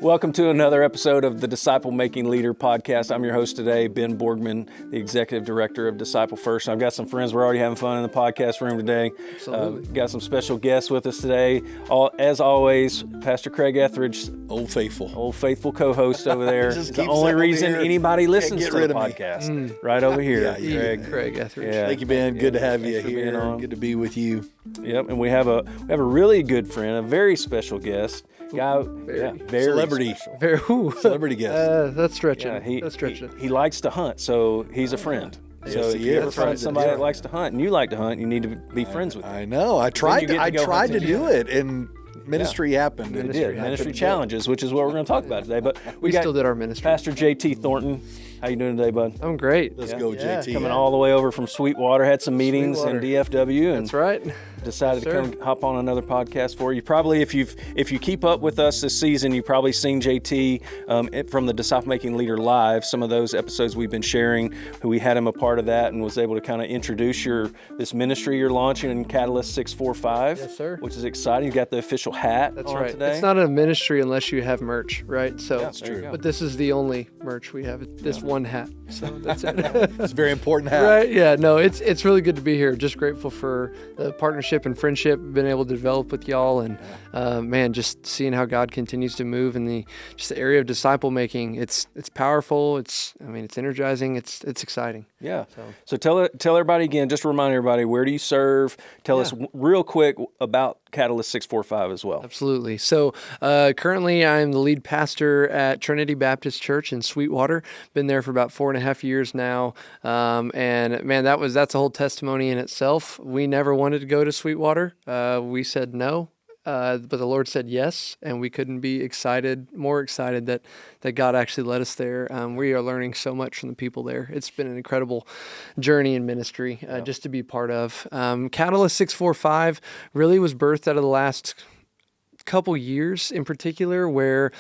Welcome to another episode of the Disciple Making Leader podcast. I'm your host today, Ben Borgman, the Executive Director of Disciple First. I've got some friends. We're already having fun in the podcast room today. Absolutely. Got some special guests with us today. As always, Pastor Craig Etheredge, Old faithful co-host over there. It's the only reason anybody listens to the podcast. Right over here, Craig Etheredge. Yeah. Thank you, Ben. Good to have you Thanks for being here. on. Good to be with you. Yep, and we have a really good friend, a very special guest. Very Celebrity. special. Celebrity guest. That's stretching. Yeah, That's stretching. He likes to hunt, so he's a friend. So Yes, if he you ever is. find That's somebody right. that likes to hunt and you like to hunt, you need to be friends with him. I know. I tried you get to go to hunting. do it, and ministry happened. It did. Ministry challenges, which is what we're going to talk about today. But We got still did our ministry. Pastor JT Thornton. How you doing today, bud? I'm great. Let's go, Yeah. JT. Coming all the way over from Sweetwater, had some meetings in Sweetwater. DFW, and That's right. decided Yes, to come hop on another podcast for you. Probably, if you keep up with us this season, you've probably seen JT from the Disciple Making Leader Live. Some of those episodes we've been sharing, we had him a part of that and was able to kind of introduce this ministry you're launching in Catalyst 645. Yes, sir. Which is exciting. You got the official hat. That's on right. Today. It's not a ministry unless you have merch, right? So, That's true. But this is the only merch we have. This one hat. So that's it. It's a very important hat. Right? Yeah. No, it's really good to be here. Just grateful for the partnership and friendship we've been able to develop with y'all, and man, just seeing how God continues to move in the area of disciple making. It's powerful. It's energizing. It's exciting. Yeah. So tell everybody again. Just remind everybody, where do you serve? Tell us real quick about Catalyst 645 as well. Absolutely. So currently I'm the lead pastor at Trinity Baptist Church in Sweetwater. Been there for about 4.5 years now. And man, that's a whole testimony in itself. We never wanted to go to Sweetwater. We said no. But the Lord said yes, and we couldn't be more excited that God actually led us there. We are learning so much from the people there. It's been an incredible journey in ministry just to be part of. Catalyst 645 really was birthed out of the last couple years in particular, where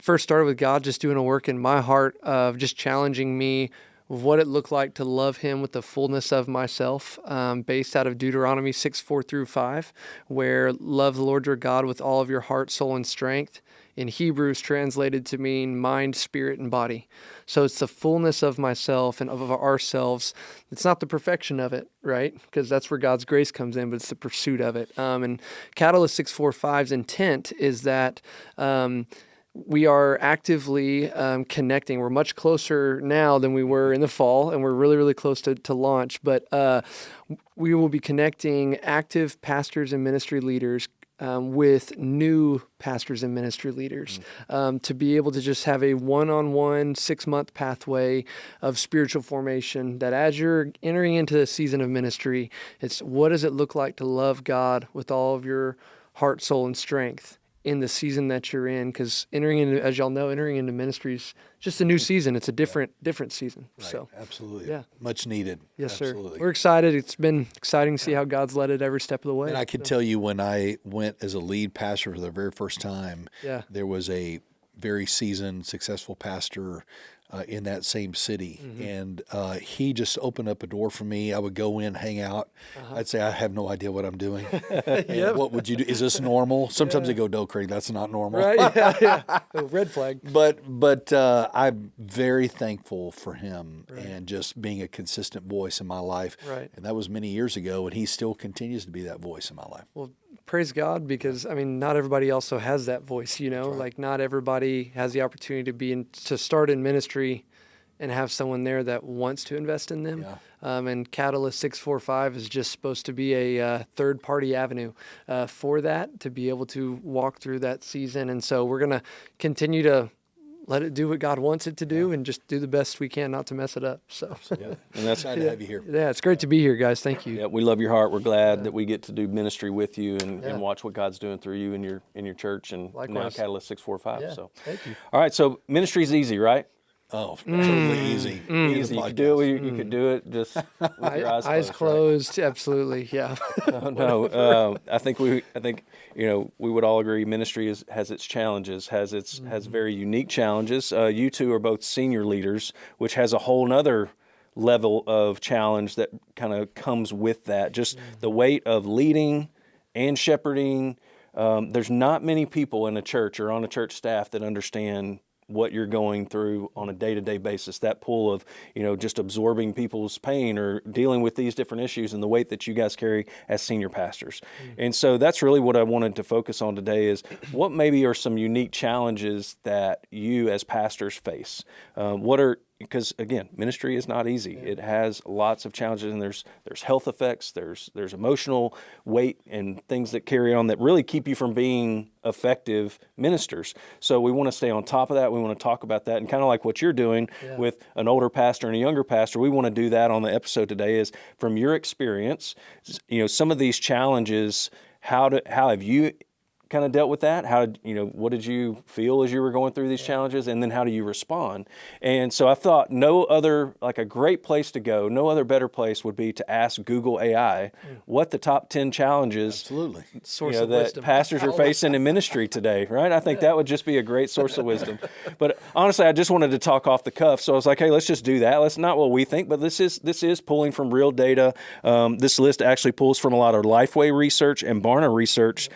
first started with God just doing a work in my heart of just challenging me of what it looked like to love him with the fullness of myself, based out of Deuteronomy 6:4-5, where love the Lord your God with all of your heart, soul, and strength. In Hebrew is translated to mean mind, spirit, and body. So it's the fullness of myself and of ourselves. It's not the perfection of it, right? Because that's where God's grace comes in, but it's the pursuit of it. And Catalyst 645's intent is that we are actively connecting. We're much closer now than we were in the fall, and we're really, really close to launch. But we will be connecting active pastors and ministry leaders with new pastors and ministry leaders to be able to just have a one-on-one 6-month pathway of spiritual formation, that as you're entering into the season of ministry, it's what does it look like to love God with all of your heart, soul, and strength in the season that you're in, because as y'all know, entering into ministry is just a new season. It's a different season. Right. So Absolutely. Yeah. Much needed. yes, Absolutely. sir. We're excited. It's been exciting to see how God's led it every step of the way. And I can tell you, when I went as a lead pastor for the very first time, there was a very seasoned, successful pastor in that same city. And he just opened up a door for me. I would go in, hang out. I'd say, I have no idea what I'm doing. And what would you do? Is this normal? Sometimes they go, no, Craig, that's not normal. Right? Yeah. Oh, red flag. But I'm very thankful for him and just being a consistent voice in my life. Right. And that was many years ago, and he still continues to be that voice in my life. Well, praise God, because not everybody also has that voice, like not everybody has the opportunity to start in ministry and have someone there that wants to invest in them. And Catalyst 645 is just supposed to be a third-party avenue for that, to be able to walk through that season. And so we're going to continue to let it do what God wants it to do and just do the best we can not to mess it up. So, And that's Glad to have you here. yeah, it's great to be here, guys. Thank you. Yeah, we love your heart. We're glad that we get to do ministry with you and watch what God's doing through you in your church and now Likewise. Catalyst 645. Yeah, So, thank you. all right. So ministry's easy, right? Oh, totally easy. Easy. You could do it. You could do it just with your eyes closed. Eyes closed, absolutely, yeah. No, I think we would all agree ministry has its challenges, has very unique challenges. You two are both senior leaders, which has a whole nother level of challenge that kind of comes with that. Just the weight of leading and shepherding there's not many people in a church or on a church staff that understand what you're going through on a day-to-day basis, that pull of, just absorbing people's pain or dealing with these different issues and the weight that you guys carry as senior pastors. And so that's really what I wanted to focus on today is what maybe are some unique challenges that you as pastors face. Because again, ministry is not easy. It has lots of challenges, and there's health effects, there's emotional weight and things that carry on that really keep you from being effective ministers. So we want to stay on top of that. We want to talk about that, and kind of like what you're doing with an older pastor and a younger pastor, we want to do that on the episode today. Is from your experience, some of these challenges. How have you kind of dealt with that? What did you feel as you were going through these challenges, and then how do you respond? And so I thought a great place to go, no other better place would be to ask Google AI what the top 10 challenges that pastors are facing in ministry today, right? I think that would just be a great source of wisdom. But honestly, I just wanted to talk off the cuff, so I was like, hey, let's just do that. Let's not what we think, but this is pulling from real data. This list actually pulls from a lot of Lifeway research and Barna research.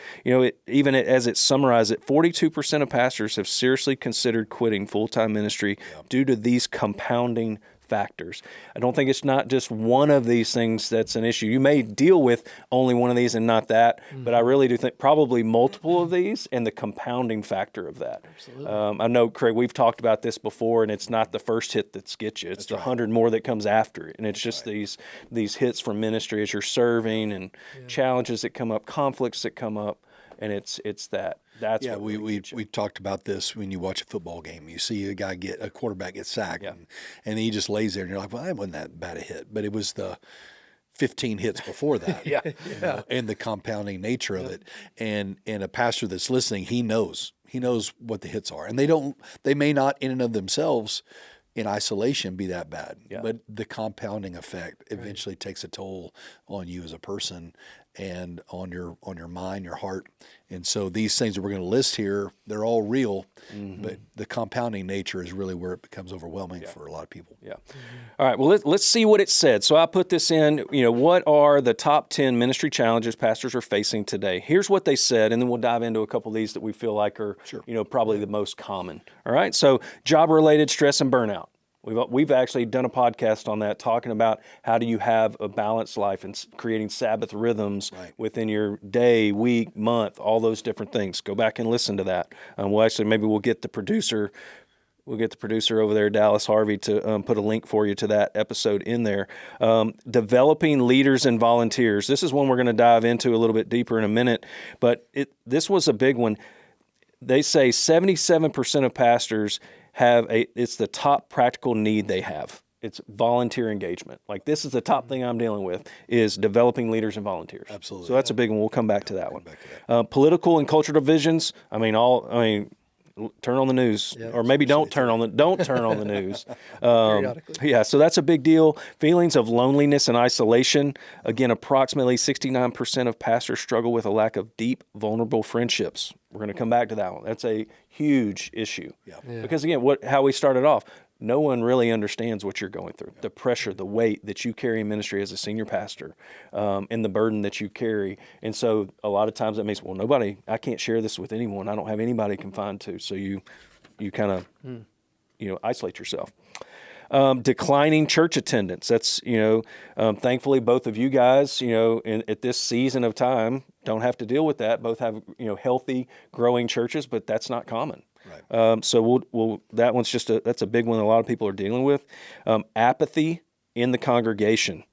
Even as it summarized it, 42% of pastors have seriously considered quitting full-time ministry due to these compounding factors. I don't think it's not just one of these things that's an issue. You may deal with only one of these and not that, but I really do think probably multiple of these and the compounding factor of that. Absolutely. I know, Craig, we've talked about this before, and it's not the first hit that gets you. It's the 100 more that comes after it. And it's just these hits from ministry as you're serving and challenges that come up, conflicts that come up. And it's that. That's what we talked about this when you watch a football game. You see a quarterback get sacked, and he just lays there, and you're like, well, that wasn't that bad a hit, but it was the 15 hits before that, and the compounding nature of it. And a pastor that's listening, he knows what the hits are, and they may not in and of themselves in isolation be that bad, but the compounding effect eventually takes a toll on you as a person and on your mind, your heart. And so these things that we're going to list here, they're all real, but the compounding nature is really where it becomes overwhelming for a lot of people. Yeah. All right, well, let's see what it said. So I put this in, what are the top 10 ministry challenges pastors are facing today? Here's what they said, and then we'll dive into a couple of these that we feel like are, probably the most common. All right, so job-related stress and burnout. We've actually done a podcast on that, talking about how do you have a balanced life and creating Sabbath rhythms within your day, week, month, all those different things. Go back and listen to that. We'll get the producer. We'll get the producer over there, Dallas Harvey, to put a link for you to that episode in there. Developing leaders and volunteers. This is one we're going to dive into a little bit deeper in a minute, but this was a big one. They say 77% of pastors it's the top practical need they have. It's volunteer engagement. Like, this is the top thing I'm dealing with, is developing leaders and volunteers. Absolutely. So that's a big one. We'll come back to that one. Political and cultural divisions. Turn on the news, or maybe don't turn on the news. So that's a big deal. Feelings of loneliness and isolation. Again, approximately 69% of pastors struggle with a lack of deep, vulnerable friendships. We're going to come back to that one. That's a huge issue. Because again, how we started off, no one really understands what you're going through, the pressure, the weight that you carry in ministry as a senior pastor, and the burden that you carry. And so a lot of times that means, well, I can't share this with anyone. I don't have anybody to confide to. So you kind of, isolate yourself. Declining church attendance. That's, thankfully both of you guys, at this season of time don't have to deal with that. Both have, healthy, growing churches, but that's not common. Right. So that one's that's a big one a lot of people are dealing with. Apathy in the congregation.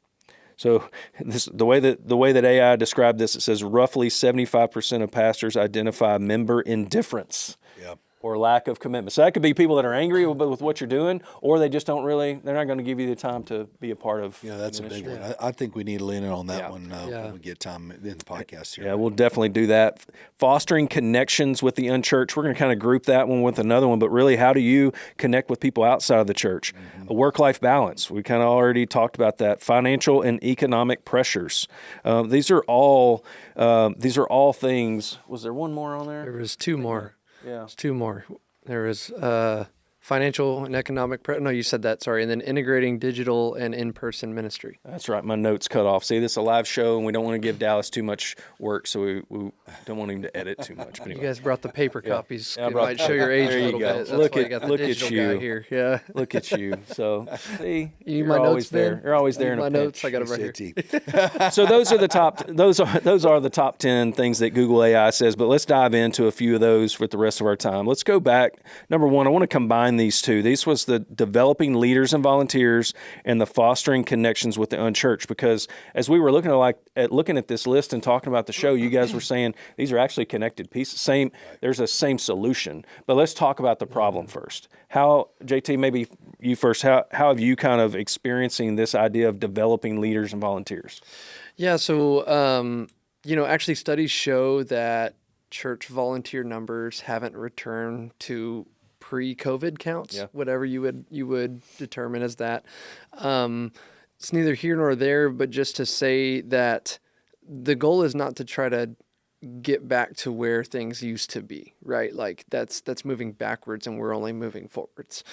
So the way that AI described this, it says roughly 75% of pastors identify member indifference. Or lack of commitment. So that could be people that are angry with what you're doing, or they just they're not going to give you the time to be a part of. Yeah, that's ministry. A big one. I think we need to lean in on that one when we get time in the podcast here. Yeah, we'll definitely do that. Fostering connections with the unchurched. We're going to kind of group that one with another one, but really, how do you connect with people outside of the church? A work-life balance. We kind of already talked about that. Financial and economic pressures. These are all things. Was there one more on there? There was two more. Yeah. There's two more. There was financial and economic. No, you said that. Sorry. And then integrating digital and in-person ministry. That's right. My notes cut off. See, this is a live show, and we don't want to give Dallas too much work, so we don't want him to edit too much. But anyway. You guys brought the paper copies. Yeah, it might show your age a little bit. That's look why at you got the look at digital you guy here. Yeah. Look at you. So see, You need you're my always notes, there. Ben? You're always there in My a notes. pinch. I got them right here. So those are the top. Those are the top 10 things that Google AI says. But let's dive into a few of those for the rest of our time. Let's go back. Number one, I want to combine these two. This was the developing leaders and volunteers and the fostering connections with the unchurched. Because as we were looking at this list and talking about the show, you guys were saying these are actually connected pieces. There's a same solution. But let's talk about the problem first. How, JT, maybe you first. How have you kind of experiencing this idea of developing leaders and volunteers? Yeah. So actually, studies show that church volunteer numbers haven't returned to pre-COVID counts, whatever you would determine as that. It's neither here nor there, but just to say that the goal is not to try to get back to where things used to be, right? Like that's moving backwards, and we're only moving forwards.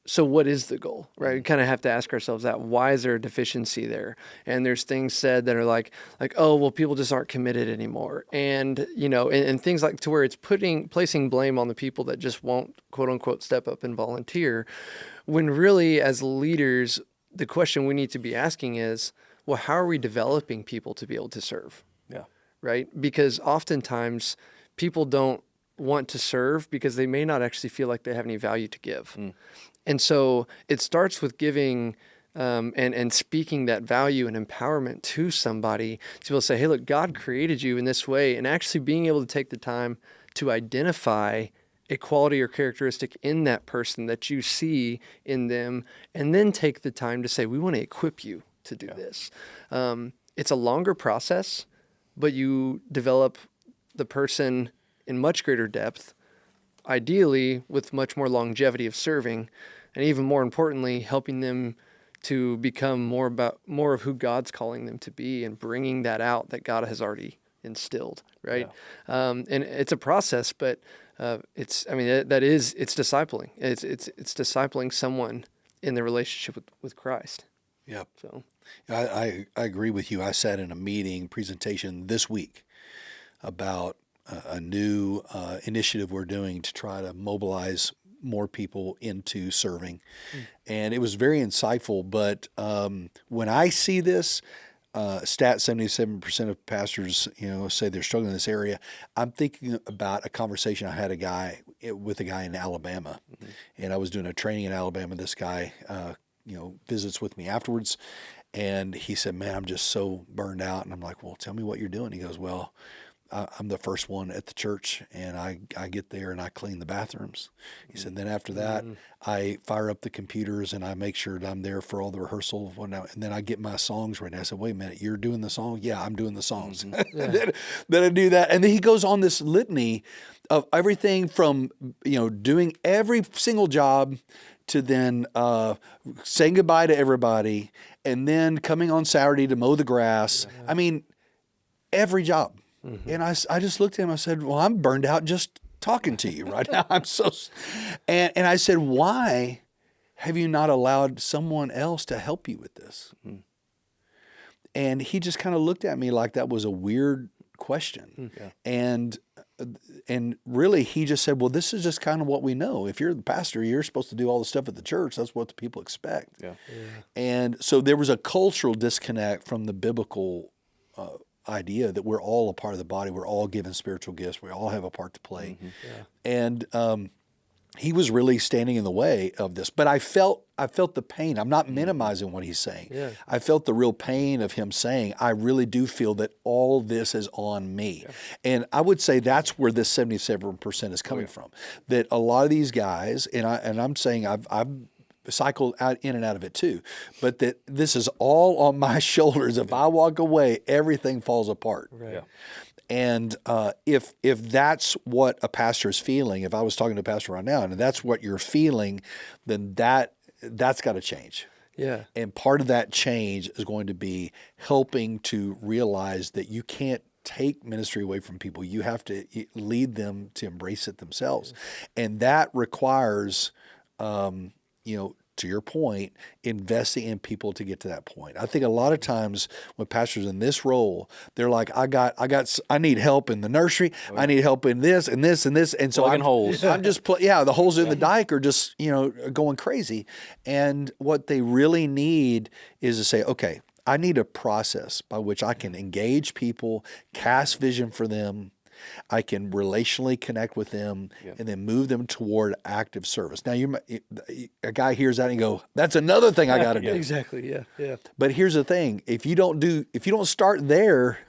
So what is the goal, right? We kind of have to ask ourselves that. Why is there a deficiency there? And there's things said that are like, oh, well, people just aren't committed anymore. And, and things like to where it's placing blame on the people that just won't, quote unquote, step up and volunteer. When really, as leaders, the question we need to be asking is, well, how are we developing people to be able to serve? Yeah. Right? Because oftentimes people don't want to serve because they may not actually feel like they have any value to give. And so it starts with giving and speaking that value and empowerment to somebody to be able to say, hey, look, God created you in this way, and actually being able to take the time to identify a quality or characteristic in that person that you see in them, and then take the time to say, we want to equip you to do this. It's a longer process, but you develop the person in much greater depth, ideally with much more longevity of serving, and even more importantly, helping them to become more of who God's calling them to be and bringing that out that God has already instilled, right? Yeah. And it's a process, but it's discipling. It's discipling someone in the relationship with Christ. Yeah. So I agree with you. I sat in a presentation this week about a new initiative we're doing to try to mobilize more people into serving. And it was very insightful. But when I see this, stat 77% of pastors, say they're struggling in this area. I'm thinking about a conversation I had with a guy in Alabama. And I was doing a training in Alabama. This guy, visits with me afterwards. And he said, man, I'm just so burned out. And I'm like, well, tell me what you're doing. He goes, well, I'm the first one at the church, and I get there and I clean the bathrooms. He said, then after that, I fire up the computers and I make sure that I'm there for all the rehearsal. And then I get my songs ready. I said, wait a minute, you're doing the song? Yeah, I'm doing the songs. Then I do that. And then he goes on this litany of everything from, doing every single job to then saying goodbye to everybody and then coming on Saturday to mow the grass. I mean, every job. And I just looked at him. I said, well, I'm burned out just talking to you right now. And I said, why have you not allowed someone else to help you with this? And he just kind of looked at me like that was a weird question. And really he just said, well, this is just kind of what we know. If you're the pastor, you're supposed to do all the stuff at the church. That's what the people expect. And so there was a cultural disconnect from the biblical idea that we're all a part of the body. We're all given spiritual gifts. We all have a part to play. And he was really standing in the way of this. But I felt the pain. I'm not minimizing what he's saying. I felt the real pain of him saying, I really do feel that all this is on me. And I would say that's where this 77% is coming from. That a lot of these guys, and I'm saying I've cycled in and out of it too, but that this is all on my shoulders. If I walk away, everything falls apart. And if that's what a pastor is feeling, if I was talking to a pastor right now and that's what you're feeling, then that's got to change. And part of that change is going to be helping to realize that you can't take ministry away from people. You have to lead them to embrace it themselves. And that requires, to your point, investing in people to get to that point. I think a lot of times when pastors in this role, they're like, I need help in the nursery. I need help in this and this and this. And so holes. I'm just, the holes in the dike are just, going crazy. And what they really need is to say, okay, I need a process by which I can engage people, cast vision for them, I can relationally connect with them, and then move them toward active service. Now, a guy hears that and go, "That's another thing I got to do." Exactly. Yeah. But here's the thing: if you don't start there,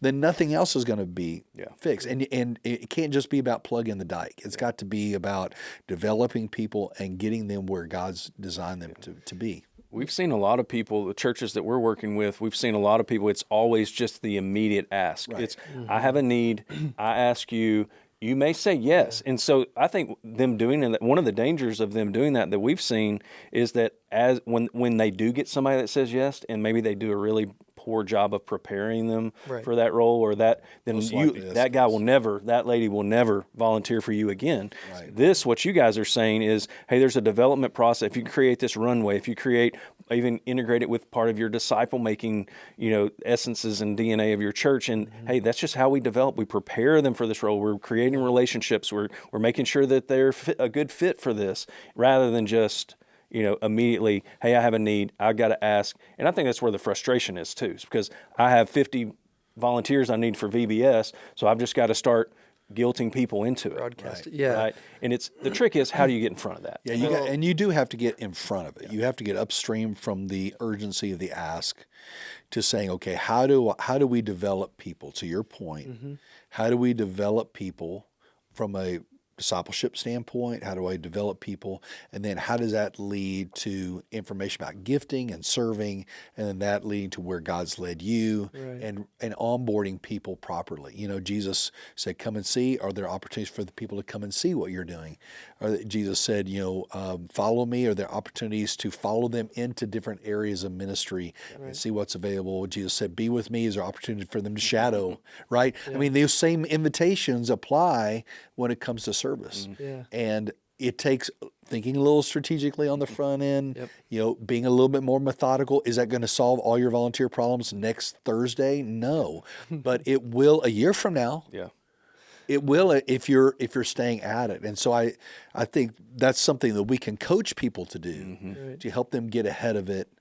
then nothing else is going to be fixed. And it can't just be about plugging the dike. It's got to be about developing people and getting them where God's designed them to be. We've seen a lot of people, the churches that we're working with, we've seen a lot of people, it's always just the immediate ask. Right. It's, I have a need, I ask you, you may say yes. And so I think them doing that, one of the dangers of them doing that we've seen is that when they do get somebody that says yes, and maybe they do a really poor job of preparing them for that role or that, then that lady will never volunteer for you again. Right. What you guys are saying is, hey, there's a development process. If you create this runway, if you even integrate it with part of your disciple making, essences and DNA of your church. And hey, that's just how we develop. We prepare them for this role. We're creating relationships. We're making sure that they're a good fit for this rather than just, immediately, hey, I have a need, I got to ask. And I think that's where the frustration is too, because I have 50 volunteers I need for VBS, so I've just got to start guilting people into it. Broadcast it, Right? And the trick is, how do you get in front of that? Yeah, you do have to get in front of it. You have to get upstream from the urgency of the ask to saying, okay, how do we develop people? To your point, how do we develop people from a discipleship standpoint? How do I develop people? And then how does that lead to information about gifting and serving, and then that leading to where God's led you and onboarding people properly? Jesus said, come and see. Are there opportunities for the people to come and see what you're doing? Jesus said, follow me. Are there opportunities to follow them into different areas of ministry and see what's available? Jesus said, be with me. Is there opportunity for them to shadow, right? Yeah. I mean, those same invitations apply when it comes to service. And it takes thinking a little strategically on the front end, being a little bit more methodical. Is that going to solve all your volunteer problems next Thursday? No, but it will a year from now. Yeah. It will if you're staying at it. And so I think that's something that we can coach people to do to help them get ahead of it.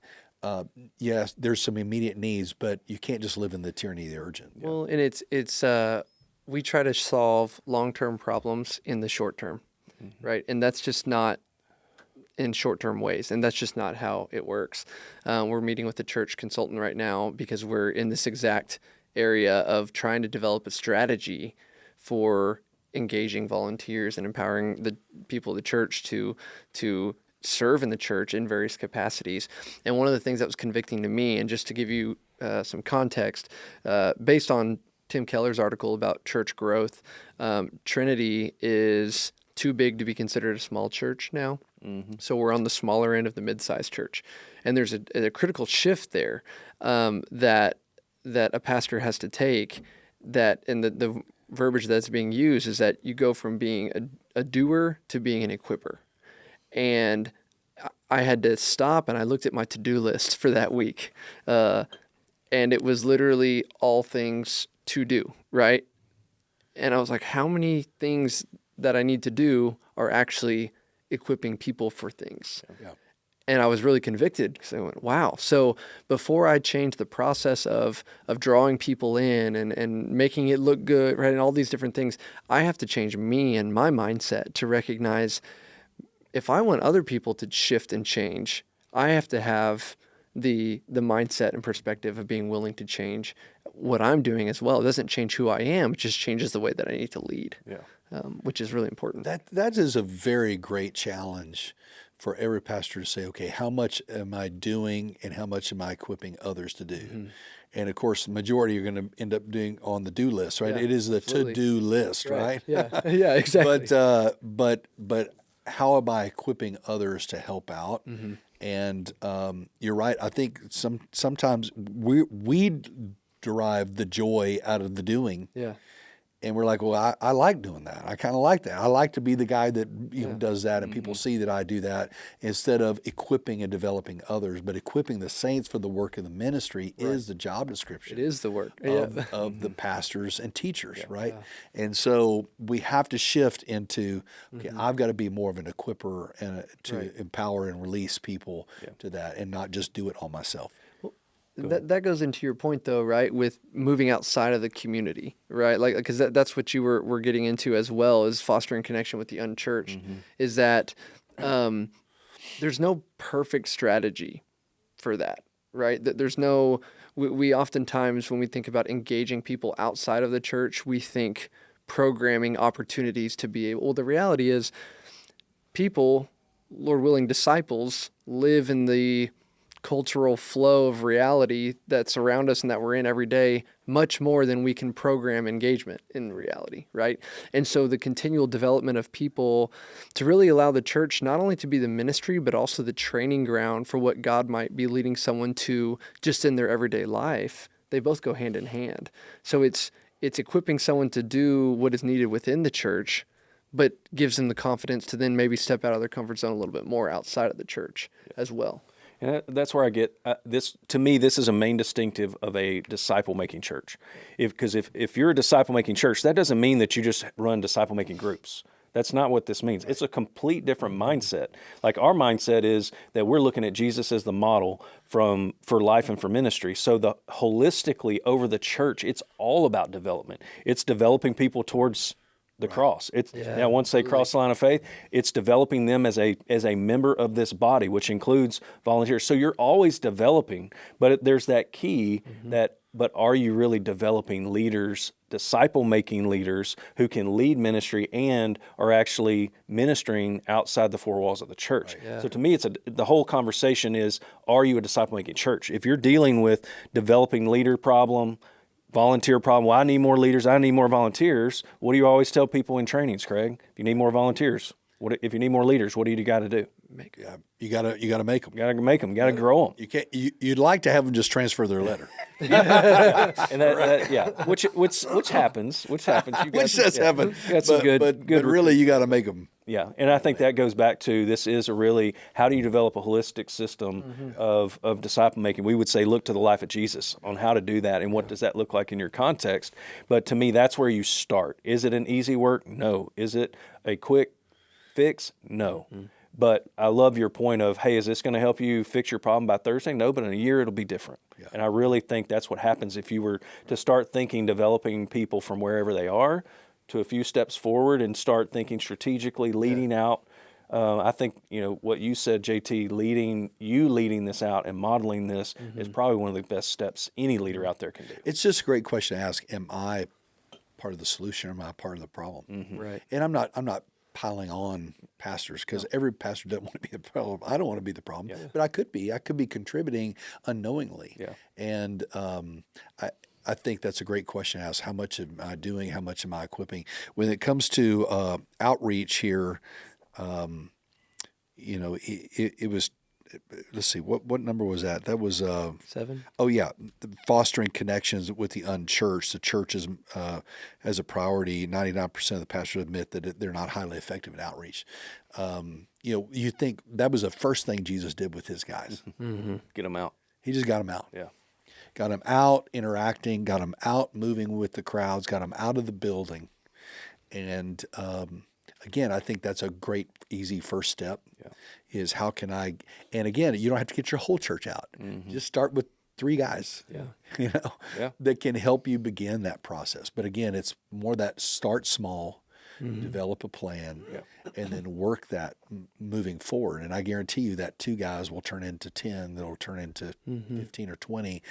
Yes, there's some immediate needs, but you can't just live in the tyranny of the urgent. Well, and it's we try to solve long-term problems in the short term, right? And that's just not in short-term ways, and that's just not how it works. We're meeting with the church consultant right now because we're in this exact area of trying to develop a strategy for engaging volunteers and empowering the people of the church to serve in the church in various capacities. And one of the things that was convicting to me, and just to give you some context, based on Tim Keller's article about church growth, Trinity is too big to be considered a small church now. So we're on the smaller end of the mid-sized church. And there's a critical shift there that a pastor has to take, that in the verbiage that's being used is that you go from being a doer to being an equipper. And I had to stop and I looked at my to-do list for that week. And it was literally all things to do, right? And I was like, how many things that I need to do are actually equipping people for things? Yeah. And I was really convicted because I went, wow. So before I change the process of drawing people in and making it look good, right, and all these different things, I have to change me and my mindset to recognize if I want other people to shift and change, I have to have the mindset and perspective of being willing to change what I'm doing as well. It doesn't change who I am; it just changes the way that I need to lead. Which is really important. That is a very great challenge for every pastor to say, okay, how much am I doing and how much am I equipping others to do? And of course, the majority you're going to end up doing on the do list, right? It is the to-do list, right? Yeah, exactly. But how am I equipping others to help out? And you're right. I think sometimes we derive the joy out of the doing. Yeah. And we're like, well, I like doing that. I kind of like that. I like to be the guy that does that, and people see that I do that, instead of equipping and developing others. But equipping the saints for the work of the ministry is the job description. It is the work of the pastors and teachers, right? Yeah. And so we have to shift into, okay, I've got to be more of an equipper and to empower and release people to that, and not just do it all myself. That goes into your point, though, right? With moving outside of the community, right? Like, because that's what you were getting into as well, is fostering connection with the unchurched. Is that there's no perfect strategy for that, right? There's no. We oftentimes, when we think about engaging people outside of the church, we think programming opportunities to be able. Well, the reality is, people, Lord willing, disciples, live in the cultural flow of reality that's around us and that we're in every day, much more than we can program engagement in reality, right? And so the continual development of people to really allow the church not only to be the ministry, but also the training ground for what God might be leading someone to just in their everyday life, they both go hand in hand. So it's equipping someone to do what is needed within the church, but gives them the confidence to then maybe step out of their comfort zone a little bit more outside of the church as well. And that's where I get this. To me, this is a main distinctive of a disciple-making church. Because if you're a disciple-making church, that doesn't mean that you just run disciple-making groups. That's not what this means. It's a complete different mindset. Like, our mindset is that we're looking at Jesus as the model for life and for ministry. So holistically over the church, it's all about development. It's developing people towards the cross. It's once they cross the line of faith, it's developing them as a member of this body, which includes volunteers. So you're always developing, but there's that key but are you really developing leaders, disciple-making leaders who can lead ministry and are actually ministering outside the four walls of the church? Right. Yeah. So to me, the whole conversation is, are you a disciple-making church? If you're dealing with developing leader problem, volunteer problem, well, I need more leaders, I need more volunteers. What do you always tell people in trainings, Craig? If you need more volunteers, if you need more leaders, what do you got to do? You got to make them. You got to make them. You got to grow them. You can't. You'd like to have them just transfer their letter. And which happens. Which does happen. That's good. But really, you got to make them. Yeah, and I think that goes back to, this is how do you develop a holistic system of disciple making? We would say, look to the life of Jesus on how to do that, and what does that look like in your context. But to me, that's where you start. Is it an easy work? No. Is it a quick fix? No. But I love your point of, hey, is this going to help you fix your problem by Thursday? No, but in a year it'll be different. Yeah. And I really think that's what happens if you were to start thinking, developing people from wherever they are to a few steps forward and start thinking strategically, leading out. I think, what you said, JT, leading this out and modeling this is probably one of the best steps any leader out there can do. It's just a great question to ask. Am I part of the solution, or am I part of the problem? Right. And I'm not piling on pastors, because every pastor doesn't want to be the problem. I don't want to be the problem, but I could be contributing unknowingly. Yeah. And I think that's a great question to ask. How much am I doing? How much am I equipping? When it comes to outreach here, it was, let's see, what number was that? That was 7. Oh yeah, fostering connections with the unchurched. The church is as a priority. 99% of the pastors admit that they're not highly effective in outreach. You think that was the first thing Jesus did with his guys. Get them out. He just got them out. Yeah, got them out interacting. Got them out moving with the crowds. Got them out of the building, and again, I think that's a great, easy first step. Yeah. Is how can I? And again, you don't have to get your whole church out. Just start with 3 guys. That can help you begin that process. But again, it's more that start small, develop a plan, and then work that moving forward. And I guarantee you that 2 guys will turn into 10. That'll turn into 15 or 20,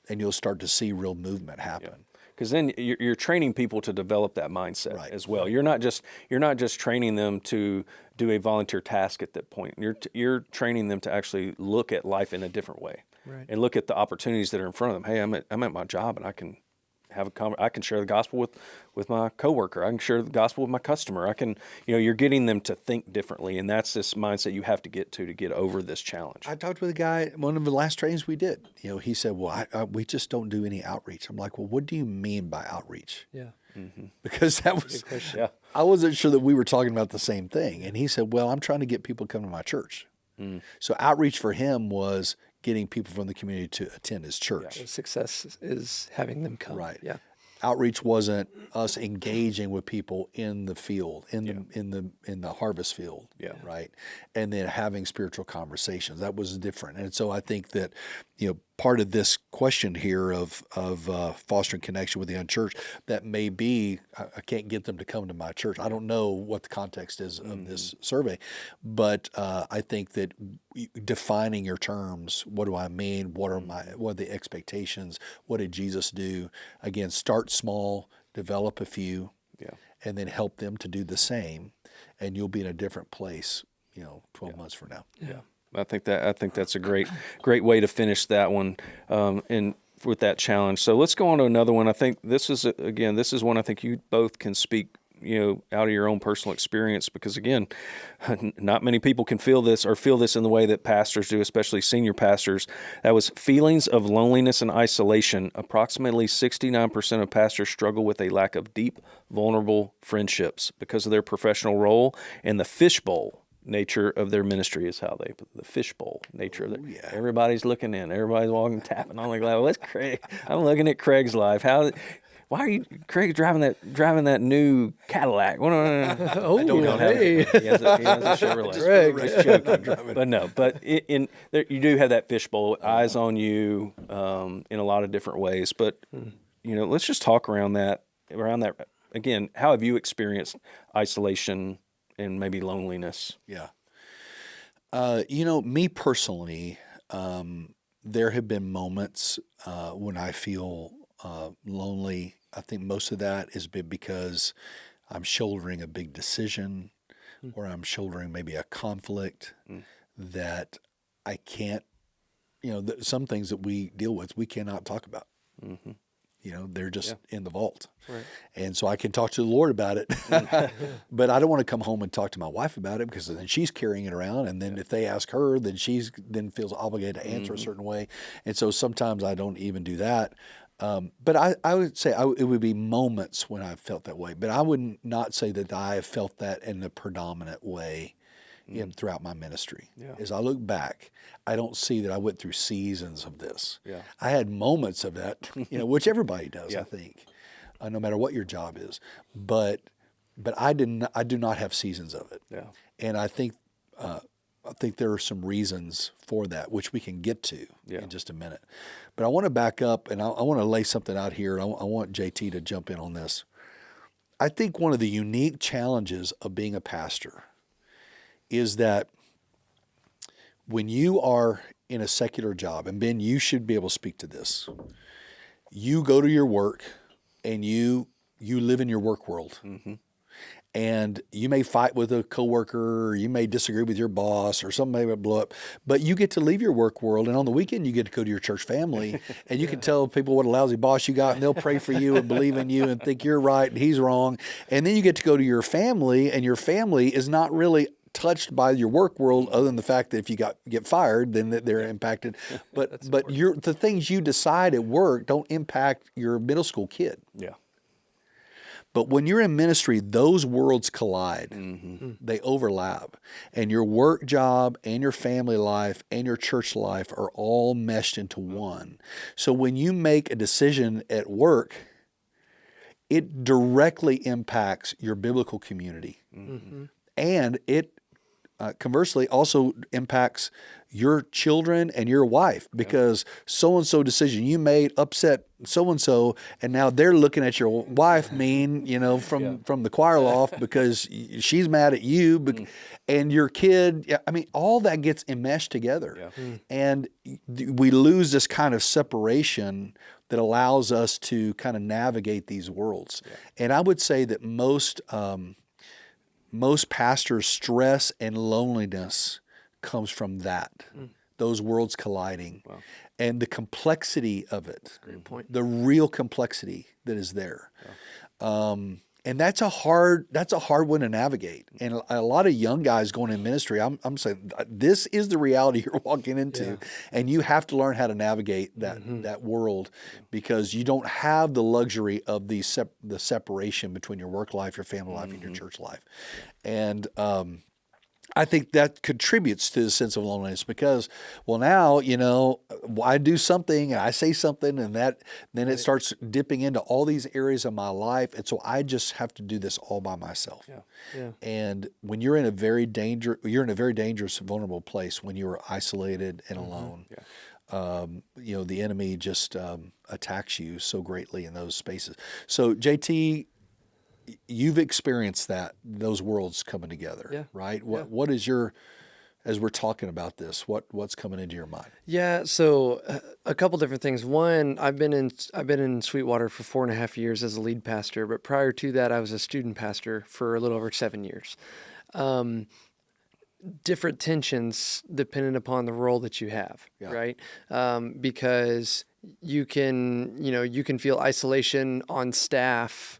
and you'll start to see real movement happen. Yeah. Because then you're training people to develop that mindset as well. You're not just training them to do a volunteer task at that point. You're training them to actually look at life in a different way, and look at the opportunities that are in front of them. Hey, I'm at my job, and I can I can share the gospel with my coworker. I can share the gospel with my customer. I can, you're getting them to think differently. And that's this mindset you have to get over this challenge. I talked with a guy, one of the last trainings we did, he said, well, we just don't do any outreach. I'm like, well, what do you mean by outreach? Yeah. Mm-hmm. Because I wasn't sure that we were talking about the same thing. And he said, well, I'm trying to get people to come to my church. Mm. So outreach for him was getting people from the community to attend his church. Yeah. Success is having them come. Right. Yeah. Outreach wasn't us engaging with people in the field, in the harvest field, right? And then having spiritual conversations. That was different. And so I think that, part of this question here of fostering connection with the unchurched, that may be, I can't get them to come to my church. I don't know what the context is of this survey, but I think that defining your terms, what do I mean? What are the expectations? What did Jesus do? Again, start small, develop a few, and then help them to do the same, and you'll be in a different place, 12 months from now. Yeah. I think that's a great way to finish that one, and with that challenge. So let's go on to another one. I think this is one I think you both can speak, out of your own personal experience, because again, not many people can feel this in the way that pastors do, especially senior pastors. That was feelings of loneliness and isolation. Approximately 69% of pastors struggle with a lack of deep, vulnerable friendships because of their professional role and the fishbowl nature of their ministry is how they put the fishbowl nature of it. Everybody's looking in, everybody's walking, tapping on the glass. What's Craig? I'm looking at Craig's life. Why are you, Craig, driving that new Cadillac? Oh, I don't have it. He has a Chevrolet. Craig. But you do have that fishbowl, eyes on you, in a lot of different ways. But let's just talk around that. Again, how have you experienced isolation and maybe loneliness? Yeah. Me personally, there have been moments when I feel lonely. I think most of that has been because I'm shouldering a big decision or I'm shouldering maybe a conflict that I can't, some things that we deal with, we cannot talk about. Mm-hmm. They're just in the vault. Right. And so I can talk to the Lord about it, but I don't want to come home and talk to my wife about it, because then she's carrying it around. And then if they ask her, then she's feels obligated to answer a certain way. And so sometimes I don't even do that. But I would say it would be moments when I felt that way, but I would not say that I have felt that in the predominant way throughout my ministry. Yeah. As I look back, I don't see that I went through seasons of this. Yeah. I had moments of that, which everybody does, I think, no matter what your job is. But I do not have seasons of it. Yeah. And I think there are some reasons for that, which we can get to in just a minute. But I want to back up, and I want to lay something out here. I want JT to jump in on this. I think one of the unique challenges of being a pastor is that when you are in a secular job, and Ben, you should be able to speak to this. You go to your work, and you live in your work world. Mm-hmm. And you may fight with a coworker, or you may disagree with your boss, or something may blow up, but you get to leave your work world, and on the weekend you get to go to your church family, and you can tell people what a lousy boss you got, and they'll pray for you and believe in you and think you're right and he's wrong. And then you get to go to your family, and your family is not really touched by your work world, other than the fact that if you get fired, then they're impacted. But the things you decide at work don't impact your middle school kid. Yeah. But when you're in ministry, those worlds collide. Mm-hmm. They overlap. And your work job and your family life and your church life are all meshed into one. So when you make a decision at work, it directly impacts your biblical community. Mm-hmm. And it conversely also impacts your children and your wife, because so-and-so decision you made upset so-and-so, and now they're looking at your wife mean, from the choir loft because she's mad at you, and your kid. I mean, all that gets enmeshed together, and we lose this kind of separation that allows us to kind of navigate these worlds. Yeah. And I would say that most pastors' stress and loneliness comes from that, those worlds colliding. Wow. and the complexity of it. Great point. The real complexity that is there. Yeah. And that's a hard one to navigate. And a lot of young guys going in ministry, I'm saying this is the reality you're walking into, and you have to learn how to navigate that world, because you don't have the luxury of the separation between your work life, your family life, and your church life. And I think that contributes to the sense of loneliness, because, well, now, I do something and I say something, and then it starts dipping into all these areas of my life. And so I just have to do this all by myself. Yeah. Yeah. And when you're in a very dangerous, vulnerable place when you're isolated and alone. Yeah. The enemy just attacks you so greatly in those spaces. So JT, you've experienced those worlds coming together, right? What is as we're talking about this, what's coming into your mind? Yeah, so a couple different things. One, I've been in Sweetwater for 4.5 years as a lead pastor, but prior to that, I was a student pastor for a little over 7 years. Different tensions depending upon the role that you have, right? Because you can feel isolation on staff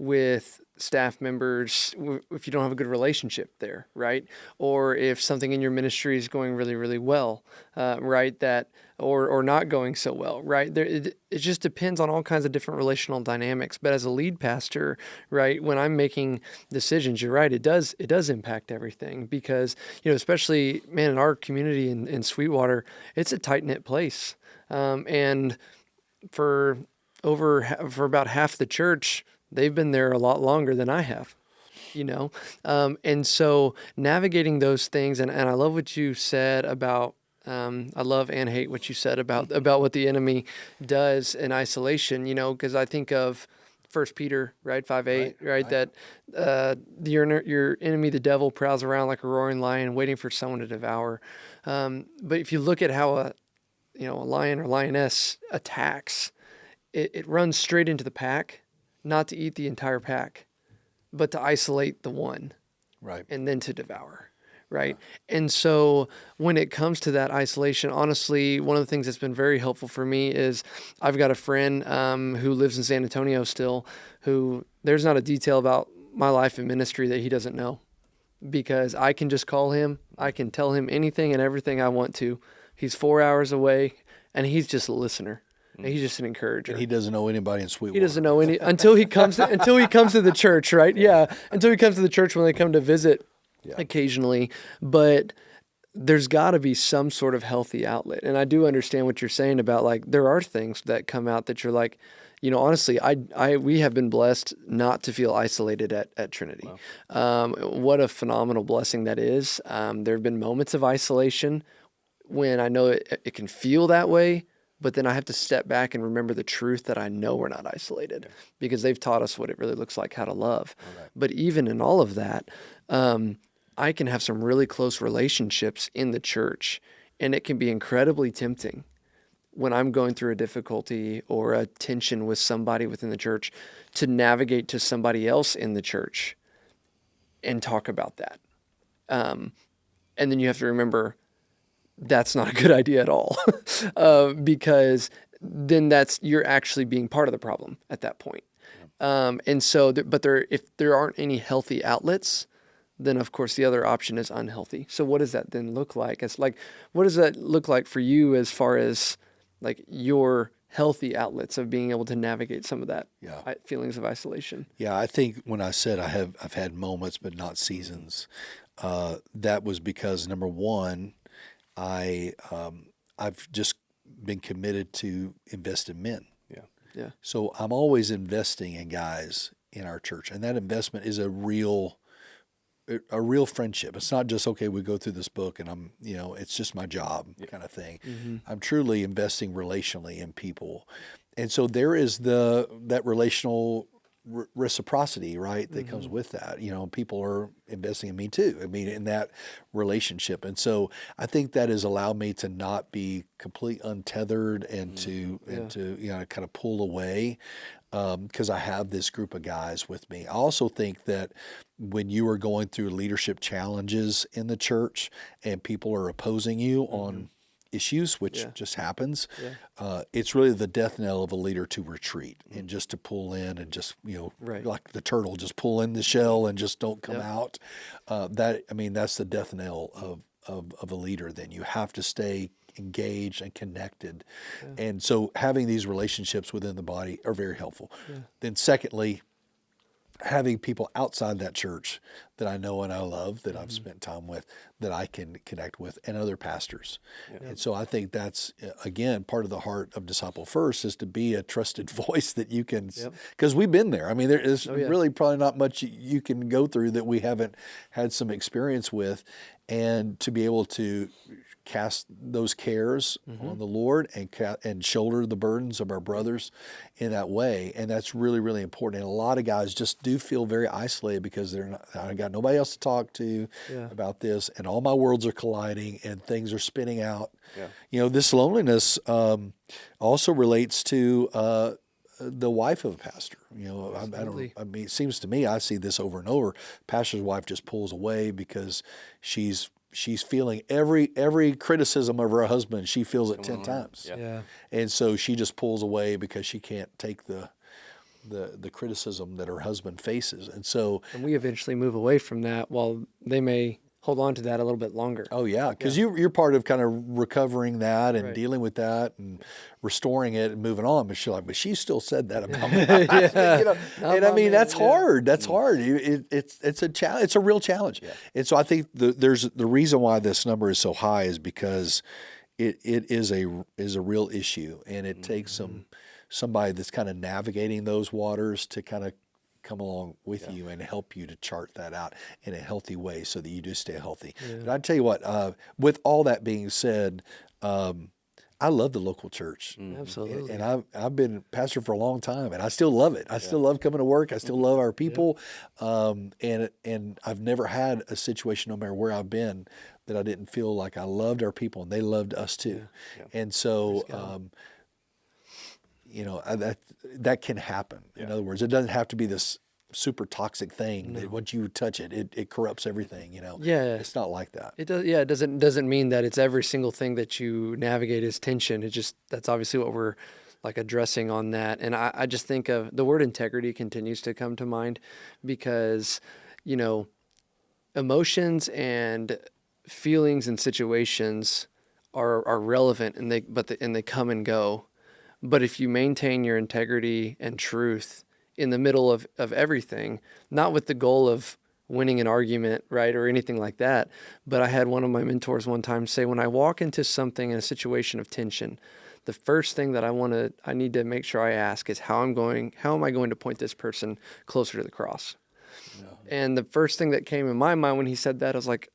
with staff members if you don't have a good relationship there, right? Or if something in your ministry is going really, really well, right? Or not going so well, right? It just depends on all kinds of different relational dynamics. But as a lead pastor, right, when I'm making decisions, you're right, it does impact everything, because, especially, man, in our community in Sweetwater, it's a tight-knit place. And for about half the church, they've been there a lot longer than I have, and so navigating those things, and I love what you said about, I love and hate what you said about what the enemy does in isolation, because I think of 1 Peter, right, 5:8, right? That your enemy, the devil, prowls around like a roaring lion, waiting for someone to devour. But if you look at how a lion or lioness attacks, it runs straight into the pack, not to eat the entire pack, but to isolate the one, right, and then to devour, right? Yeah. And so when it comes to that isolation, honestly, one of the things that's been very helpful for me is I've got a friend who lives in San Antonio still, who there's not a detail about my life and ministry that he doesn't know, because I can just call him, I can tell him anything and everything I want to. He's 4 hours away, and he's just a listener. He's just an encourager. And he doesn't know anybody in Sweetwater. He doesn't know any until he comes to the church, right? Yeah, until he comes to the church when they come to visit occasionally. But there's got to be some sort of healthy outlet. And I do understand what you're saying about, like, there are things that come out that you're like, honestly, we have been blessed not to feel isolated at Trinity. Wow. What a phenomenal blessing that is. There have been moments of isolation when I know it can feel that way, but then I have to step back and remember the truth that I know we're not isolated, because they've taught us what it really looks like, how to love. Right. But even in all of that, I can have some really close relationships in the church, and it can be incredibly tempting when I'm going through a difficulty or a tension with somebody within the church to navigate to somebody else in the church and talk about that. And then you have to remember, that's not a good idea at all, because then you're actually being part of the problem at that point. And so, if there aren't any healthy outlets, then of course the other option is unhealthy. So what does that then look like? It's like, what does that look like for you as far as like your healthy outlets of being able to navigate some of that feelings of isolation? Yeah, I think when I said I've had moments but not seasons, that was because, number one, I've just been committed to invest in men. Yeah. So I'm always investing in guys in our church, and that investment is a real friendship. It's not just, okay, we go through this book and it's just my job kind of thing. Mm-hmm. I'm truly investing relationally in people. And so there is that relational reciprocity, right, that comes with that. People are investing in me too. I mean, in that relationship. And so I think that has allowed me to not be completely untethered and to kind of pull away, because I have this group of guys with me. I also think that when you are going through leadership challenges in the church and people are opposing you on issues, which just happens. It's really the death knell of a leader to retreat and just to pull in and just, like the turtle, just pull in the shell and just don't come out. That's the death knell of a leader. Then you have to stay engaged and connected. And so having these relationships within the body are very helpful. Then secondly, having people outside that church that I know and I love, that I've spent time with, that I can connect with, and other pastors. And so I think that's, again, part of the heart of Disciple First is to be a trusted voice that you can, because we've been there. I mean, there is really probably not much you can go through that we haven't had some experience with, and to be able to cast those cares on the Lord and shoulder the burdens of our brothers in that way. And that's really, really important. And a lot of guys just do feel very isolated because I got nobody else to talk to about this, and all my worlds are colliding and things are spinning out. This loneliness also relates to the wife of a pastor. It seems to me, I see this over and over. Pastor's wife just pulls away because she's feeling every criticism of her husband. She feels it 10 times. And so she just pulls away because she can't take the criticism that her husband faces. And we eventually move away from that, while they may hold on to that a little bit longer. Oh yeah, because you're part of kind of recovering that and dealing with that and restoring it and moving on. But she still said that about me. That's hard. That's hard. It's a challenge. It's a real challenge. And so I think there's the reason why this number is so high is because it is a real issue, and it takes somebody that's kind of navigating those waters to kind of come along with you and help you to chart that out in a healthy way so that you do stay healthy. But I tell you what, with all that being said, I love the local church. Absolutely. And I've been pastor for a long time, and I still love it. I still love coming to work. I still love our people. And I've never had a situation, no matter where I've been, that I didn't feel like I loved our people and they loved us too. And so, that can happen. In other words, it doesn't have to be this super toxic thing that once you touch it, it corrupts everything. It's not like that. It does. Yeah, it doesn't mean that it's every single thing that you navigate is tension. It just, that's obviously what we're like addressing on that. And I just think of the word integrity continues to come to mind because, emotions and feelings and situations are relevant, and they come and go. But if you maintain your integrity and truth in the middle of everything, not with the goal of winning an argument, right, or anything like that, but I had one of my mentors one time say, when I walk into something in a situation of tension, the first thing that I need to make sure I ask is how am I going to point this person closer to the cross? And the first thing that came in my mind when he said that, I was like,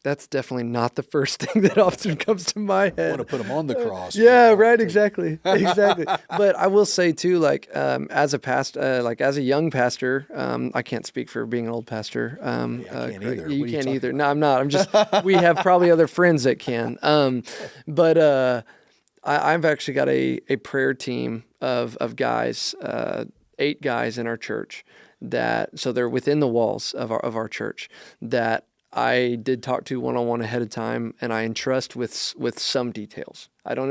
that's definitely not the first thing that often comes to my head. I want to put them on the cross. Right, exactly. But I will say too, as a pastor, as a young pastor, I can't speak for being an old pastor. I can't either. You can't either. No, I'm not. I'm just. We have probably other friends that can. But I've actually got a prayer team of guys, 8 guys in our church so they're within the walls of our church that I did talk to one-on-one ahead of time, and I entrust with some details. I don't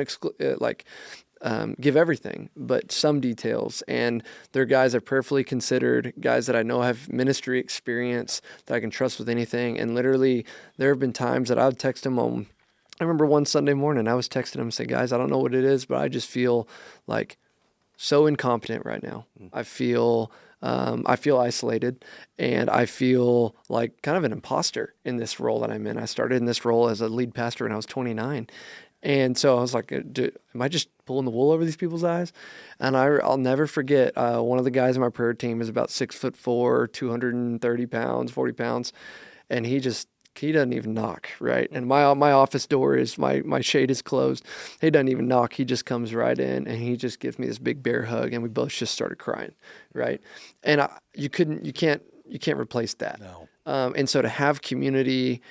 give everything, but some details. And they're guys I've prayerfully considered, guys that I know have ministry experience, that I can trust with anything. And literally, there have been times that I would text them on. I remember one Sunday morning, I was texting them and say, guys, I don't know what it is, but I just feel like so incompetent right now. I feel isolated, and I feel like kind of an imposter in this role that I'm in. I started in this role as a lead pastor when I was 29. And so I was like, am I just pulling the wool over these people's eyes? And I'll never forget, one of the guys in my prayer team is about 6'4", 230 pounds, 40 pounds. And he doesn't even knock, right? And my office door is, my shade is closed. He doesn't even knock. He just comes right in, and he just gives me this big bear hug, and we both just started crying, right? And you can't replace that. No. And so to have community,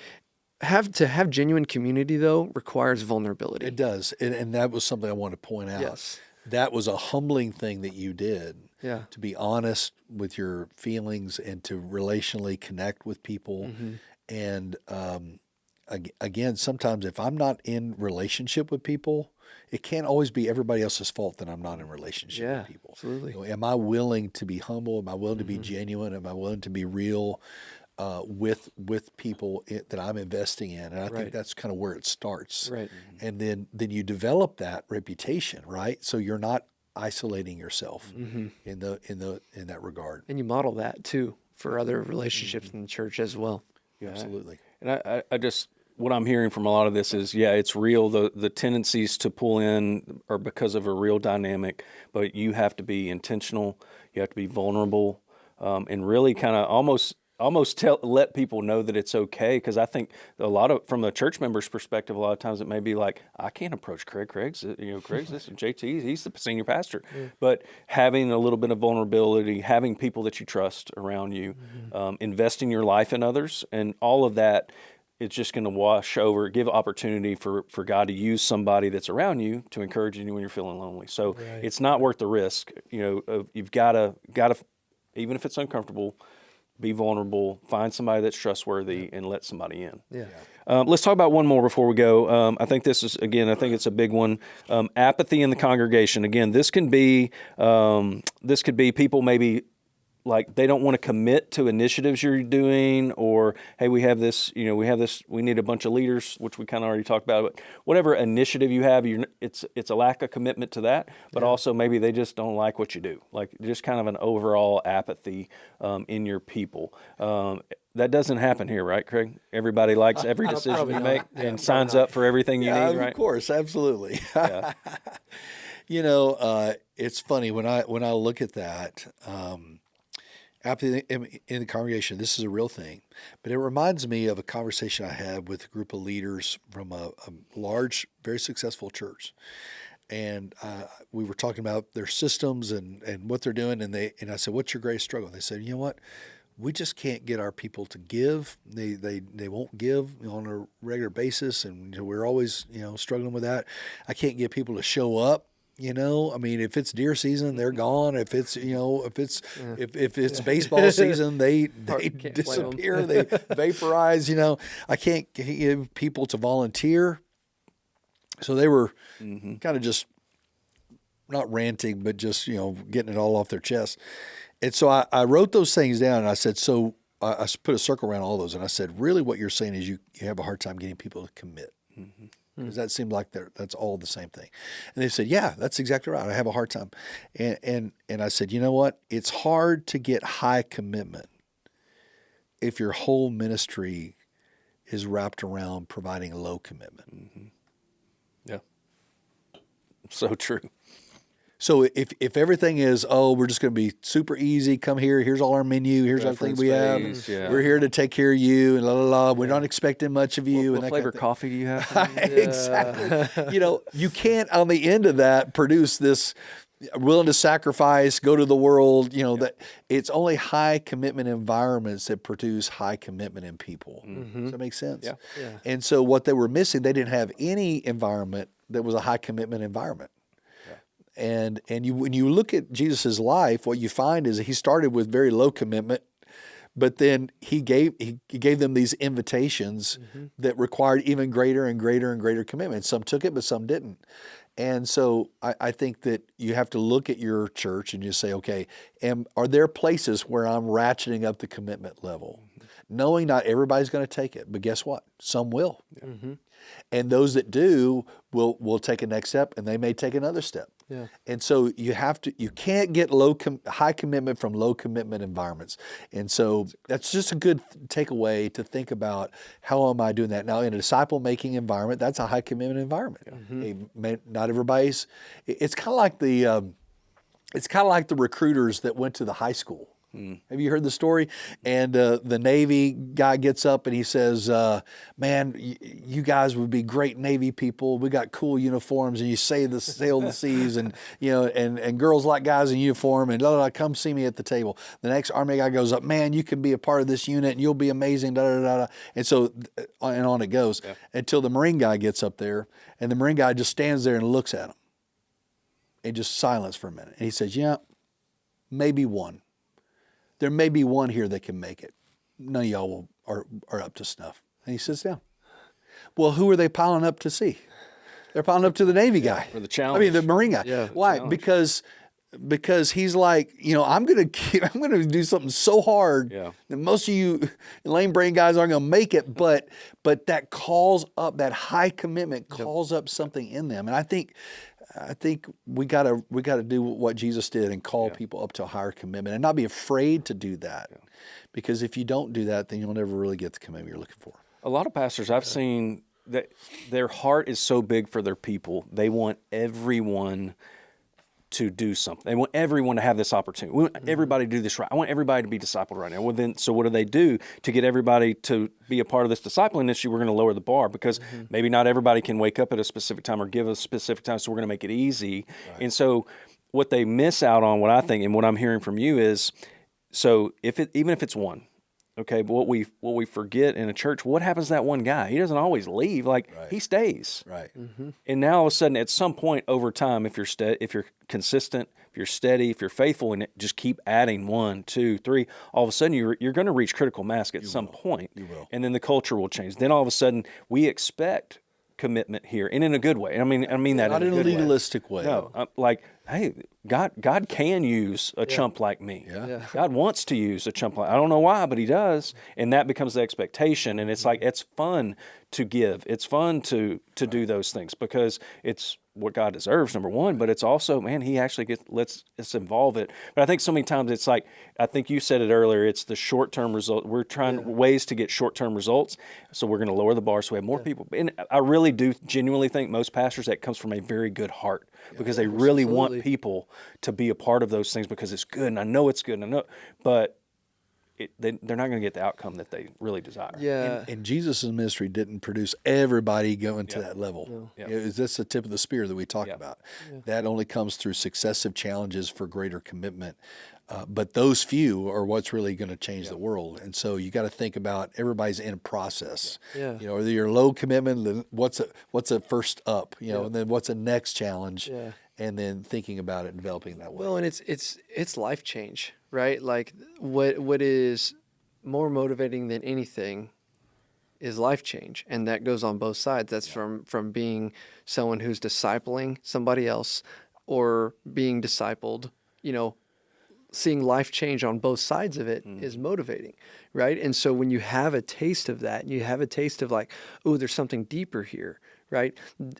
have genuine community though, requires vulnerability. It does, and that was something I want to point out. Yes. That was a humbling thing that you did. Yeah. To be honest with your feelings and to relationally connect with people. And again, sometimes if I'm not in relationship with people, it can't always be everybody else's fault that I'm not in relationship with people. Absolutely. Am I willing to be humble? Am I willing to be genuine? Am I willing to be real with people that I'm investing in? And I think that's kind of where it starts. Right. And then you develop that reputation, right? So you're not isolating yourself in that regard. And you model that too for other relationships in the church as well. Yeah, absolutely. And I just, what I'm hearing from a lot of this is, it's real. The tendencies to pull in are because of a real dynamic, but you have to be intentional. You have to be vulnerable, and really kind of almost let people know that it's okay. Because I think from the church member's perspective, a lot of times it may be like, I can't approach Craig. Craig's this, and JT, he's the senior pastor. Yeah. But having a little bit of vulnerability, having people that you trust around you, investing your life in others, and all of that, it's just going to wash over, give opportunity for God to use somebody that's around you to encourage you when you're feeling lonely. So it's not worth the risk. You've got to, even if it's uncomfortable, be vulnerable, find somebody that's trustworthy, and let somebody in. Yeah. Let's talk about one more before we go. I think this is, again, it's a big one. Apathy in the congregation. Again, this could be people maybe like they don't want to commit to initiatives you're doing, or, hey, we need a bunch of leaders, which we kind of already talked about, but whatever initiative you have, it's a lack of commitment to that, but also maybe they just don't like what you do, like just kind of an overall apathy in your people. That doesn't happen here, right, Craig? Everybody likes every decision you make and signs up for everything you need, right? Of course, absolutely. Yeah. It's funny when I look at that, apathy in the congregation, this is a real thing, but it reminds me of a conversation I had with a group of leaders from a large, very successful church. And we were talking about their systems and what they're doing. And I said, what's your greatest struggle? And they said, you know what? We just can't get our people to give. They won't give on a regular basis. And we're always, struggling with that. I can't get people to show up. I mean, if it's deer season, they're gone. If it's, if it's baseball season, they disappear. They vaporize. I can't get people to volunteer. So they were kind of just not ranting, but just getting it all off their chest. And so I wrote those things down, and I said, so I put a circle around all those, and I said, really, what you're saying is you have a hard time getting people to commit. Because that seemed like that's all the same thing. And they said, yeah, that's exactly right. I have a hard time. And I said, you know what? It's hard to get high commitment if your whole ministry is wrapped around providing low commitment. Yeah. So true. So if everything is, we're just going to be super easy, come here, here's all our menu, here's everything we have, we're here to take care of you, and la la la, we're not expecting much of you. What flavor coffee do you have? Exactly. You can't on the end of that produce this willing to sacrifice, go to the world, that it's only high commitment environments that produce high commitment in people. Does that make sense? Yeah. And so what they were missing, they didn't have any environment that was a high commitment environment. And when you look at Jesus' life, what you find is he started with very low commitment, but then he gave them these invitations that required even greater and greater and greater commitment. Some took it, but some didn't. And so I think that you have to look at your church and just say, okay, are there places where I'm ratcheting up the commitment level? Knowing not everybody's going to take it, but guess what? Some will. And those that do will take a next step, and they may take another step. Yeah. And so you can't get high commitment from low commitment environments. And so that's just a good takeaway to think about, how am I doing that? Now, in a disciple making environment, that's a high commitment environment. Not everybody's. It's kind of like the recruiters that went to the high school. Have you heard the story? And the Navy guy gets up and he says, man, you guys would be great Navy people. We got cool uniforms, and you sail the seas, and and girls like guys in uniform, and come see me at the table. The next Army guy goes up, man, you can be a part of this unit and you'll be amazing, And so on it goes until the Marine guy gets up there, and the Marine guy just stands there and looks at him and just silence for a minute. And he says, yeah, maybe one. There may be one here that can make it. None of y'all are up to snuff. And he sits down. Well, who are they piling up to see? They're piling up to the Navy guy. For the challenge. I mean, the Marine guy. Yeah. Why? Because he's like, I'm gonna do something so hard that most of you lame brain guys aren't gonna make it. But that calls up, that high commitment calls up something in them. And I think we gotta do what Jesus did and call people up to a higher commitment and not be afraid to do that. Yeah. Because if you don't do that, then you'll never really get the commitment you're looking for. A lot of pastors I've seen, that their heart is so big for their people. They want everyone to do something. They want everyone to have this opportunity. We want everybody to do this right. I want everybody to be discipled right now. Well, then, so what do? To get everybody to be a part of this discipling issue, we're going to lower the bar because maybe not everybody can wake up at a specific time or give a specific time, so we're going to make it easy. Right. And so what they miss out on, what I think, and what I'm hearing from you is, so even if it's one, okay, but what we forget in a church, what happens to that one guy? He doesn't always leave. He stays. Right. And now all of a sudden, at some point over time, if you're consistent, if you're steady, if you're faithful, and just keep adding 1, 2, 3, all of a sudden you're going to reach critical mass at some point. You will. And then the culture will change. Then all of a sudden we expect commitment here, and in a good way. I mean that not in a legalistic way. No, hey, God can use a chump like me. Yeah. God wants to use a chump like, I don't know why, but He does, and that becomes the expectation. And it's like, it's fun to give. It's fun to do those things because it's what God deserves, number one, but it's also, man, He actually let's involve it. But I think so many times it's like, I think you said it earlier, it's the short-term result. We're trying ways to get short-term results, so we're going to lower the bar so we have more people. And I really do genuinely think most pastors, that comes from a very good heart because they really want people to be a part of those things because it's good, and I know it's good, and I know, but they're not going to get the outcome that they really desire. Yeah. And Jesus' ministry didn't produce everybody going to that level. No. Yeah. That's the tip of the spear that we talk about. Yeah. That only comes through successive challenges for greater commitment. But those few are what's really going to change the world. And so you got to think about everybody's in a process. Yeah. Whether you're low commitment, then what's a first up, and then what's a next challenge. Yeah. And then thinking about it and developing that way. Well, and it's life change, right? Like what is more motivating than anything is life change, and that goes on both sides. That's from being someone who's discipling somebody else or being discipled. Seeing life change on both sides of it is motivating, right? And so when you have a taste of that, and you have a taste of like, oh, there's something deeper here, right?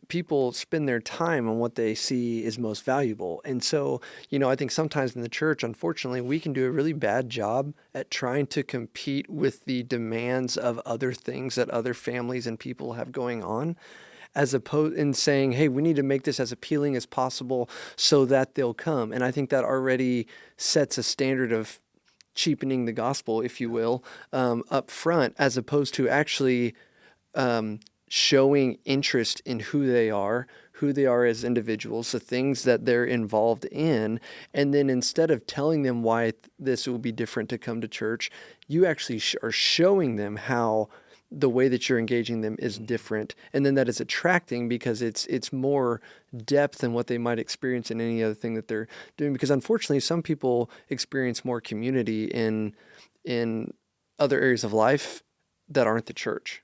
People spend their time on what they see is most valuable. And so, I think sometimes in the church, unfortunately, we can do a really bad job at trying to compete with the demands of other things that other families and people have going on, as opposed in saying, hey, we need to make this as appealing as possible so that they'll come. And I think that already sets a standard of cheapening the gospel, if you will, up front, as opposed to actually showing interest in who they are as individuals, the things that they're involved in. And then instead of telling them why this will be different to come to church, you actually are showing them how the way that you're engaging them is different. And then that is attracting because it's more depth than what they might experience in any other thing that they're doing. Because unfortunately, some people experience more community in other areas of life that aren't the church.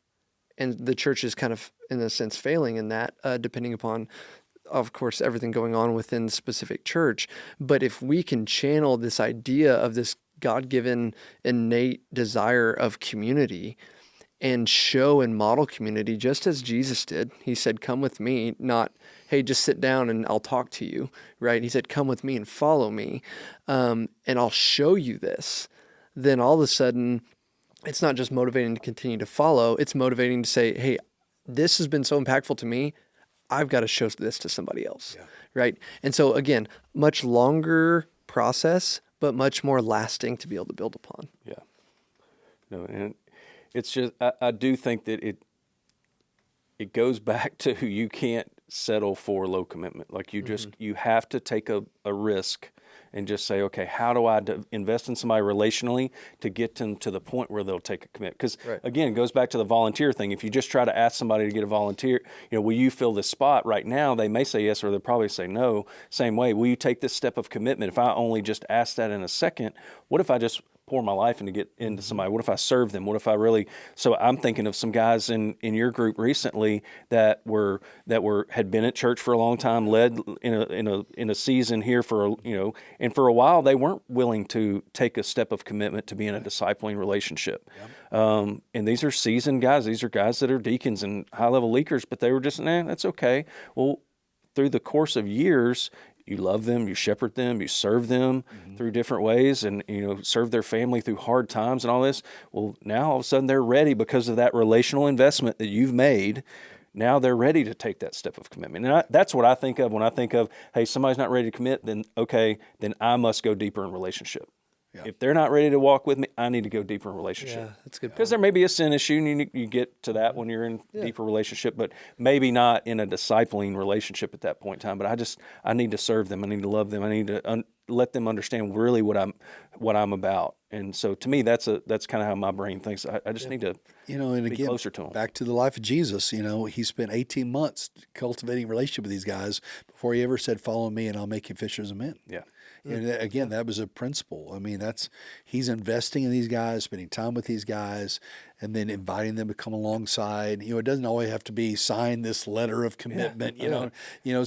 And the church is kind of, in a sense, failing in that, depending upon, of course, everything going on within the specific church. But if we can channel this idea of this God-given innate desire of community and show and model community just as Jesus did. He said, come with me, not, hey, just sit down and I'll talk to you, right? He said, come with me and follow me, and I'll show you this. Then all of a sudden, it's not just motivating to continue to follow, it's motivating to say, hey, this has been so impactful to me, I've got to show this to somebody else, right? And so again, much longer process, but much more lasting to be able to build upon. Yeah. No, and it's just, I do think that it goes back to you can't settle for low commitment. Like you have to take a risk and just say, okay, how do I invest in somebody relationally to get them to the point where they'll take a commitment? Because again, it goes back to the volunteer thing. If you just try to ask somebody to get a volunteer, will you fill this spot right now? They may say yes, or they'll probably say no. Same way, will you take this step of commitment? If I only just ask that in a second, what if I just pour my life into get into somebody? What if I serve them? What if I really? So I'm thinking of some guys in your group recently that had been at church for a long time, led in a season here and for a while they weren't willing to take a step of commitment to be in a discipling relationship. Yep. And these are seasoned guys. These are guys that are deacons and high level leaders, but they were just, that's okay. Well, through the course of years, you love them, you shepherd them, you serve them through different ways, and serve their family through hard times and all this. Well, now all of a sudden they're ready because of that relational investment that you've made. Now they're ready to take that step of commitment. And that's what I think of when I think of, hey, somebody's not ready to commit, then I must go deeper in relationship. Yeah. If they're not ready to walk with me, I need to go deeper in relationship. Yeah, that's good. Because there may be a sin issue, and you get to that when you're in deeper relationship, but maybe not in a discipling relationship at that point in time. But I need to serve them. I need to love them. I need to let them understand really what I'm about. And so to me, that's kind of how my brain thinks. I just need to and be closer to them. Back to the life of Jesus. He spent 18 months cultivating a relationship with these guys before he ever said, "Follow me, and I'll make you fishers of men." Yeah. And again, that was a principle. I mean, he's investing in these guys, spending time with these guys, and then inviting them to come alongside. It doesn't always have to be sign this letter of commitment.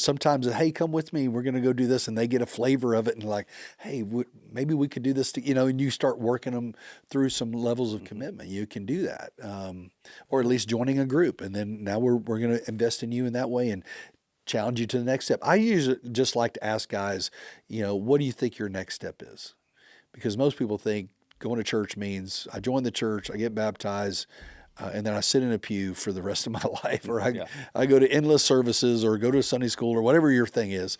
Sometimes, hey, come with me. We're going to go do this, and they get a flavor of it, and like, hey, maybe we could do this. And you start working them through some levels of commitment. You can do that, or at least joining a group, and then now we're going to invest in you in that way and challenge you to the next step. I usually just like to ask guys, what do you think your next step is? Because most people think going to church means I join the church, I get baptized, and then I sit in a pew for the rest of my life, or I go to endless services or go to Sunday school or whatever your thing is.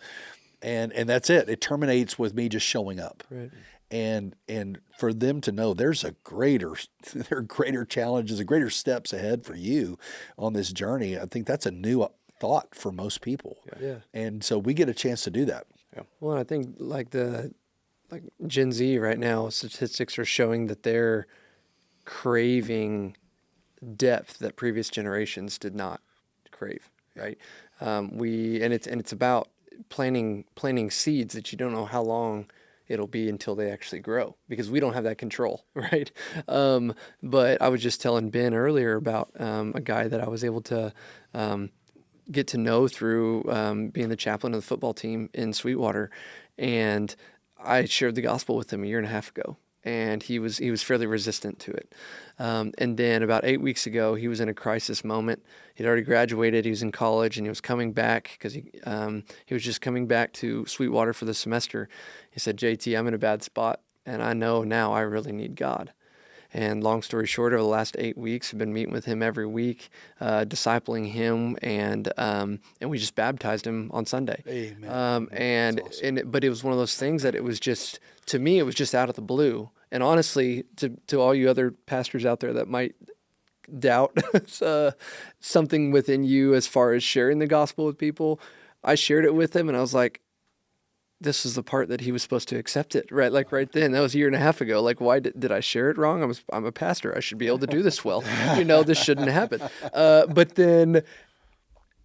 And that's it. It terminates with me just showing up. Right. And for them to know there are greater challenges, greater steps ahead for you on this journey, I think that's a new thought for most people. Yeah. And so we get a chance to do that. Yeah. Well, I think like Gen Z right now, statistics are showing that they're craving depth that previous generations did not crave, right? It's about planting seeds that you don't know how long it'll be until they actually grow, because we don't have that control, right? But I was just telling Ben earlier about a guy that I was able to get to know through being the chaplain of the football team in Sweetwater, and I shared the gospel with him a year and a half ago, and he was fairly resistant to it. And then about 8 weeks ago, he was in a crisis moment. He'd already graduated. He was in college, and he was coming back because he was just coming back to Sweetwater for the semester. He said, "JT, I'm in a bad spot, and I know now I really need God." And long story short, over the last 8 weeks, I've been meeting with him every week, discipling him, and we just baptized him on Sunday. Amen. Awesome. But it was one of those things that it was just, to me, it was just out of the blue. And honestly, to all you other pastors out there that might doubt something within you as far as sharing the gospel with people, I shared it with him, and I was like, this is the part that he was supposed to accept it, right? Like right then, that was a year and a half ago. Like, why did I share it wrong? I'm a pastor. I should be able to do this well. This shouldn't happen. But then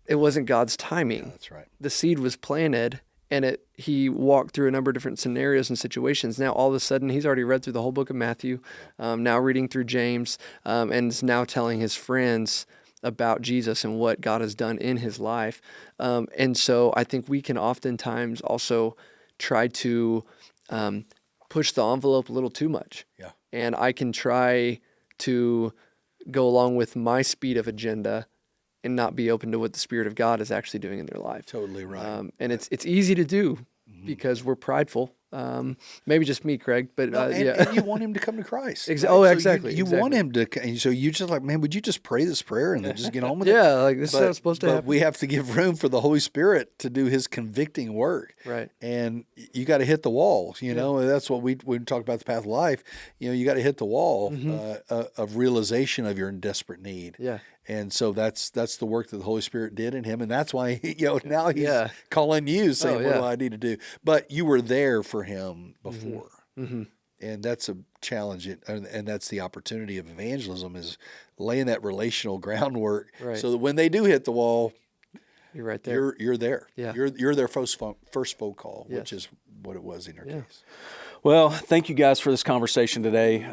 it wasn't God's timing. Yeah, that's right. The seed was planted, and he walked through a number of different scenarios and situations. Now, all of a sudden, he's already read through the whole book of Matthew, now reading through James, and is now telling his friends about Jesus and what God has done in his life. And so I think we can oftentimes also try to push the envelope a little too much. Yeah. And I can try to go along with my speed of agenda and not be open to what the Spirit of God is actually doing in their life. Totally right. And it's easy to do because we're prideful. Maybe just me, Craig, but and you want him to come to Christ. Right? Oh, exactly. You want him to, and so you just like, man, would you just pray this prayer and then just get on with it? Yeah, like this is how it's supposed to happen. But we have to give room for the Holy Spirit to do his convicting work. Right. And you got to hit the wall, and that's what we talk about the path of life. You got to hit the wall of realization of your desperate need. Yeah. And so that's the work that the Holy Spirit did in him, and that's why now he's calling you, saying, "What do I need to do?" But you were there for him before, and that's a challenge, and that's the opportunity of evangelism, is laying that relational groundwork, so that when they do hit the wall, you're right there. You're there. Yeah. You're their first phone call, which is what it was in your case. Well, thank you guys for this conversation today.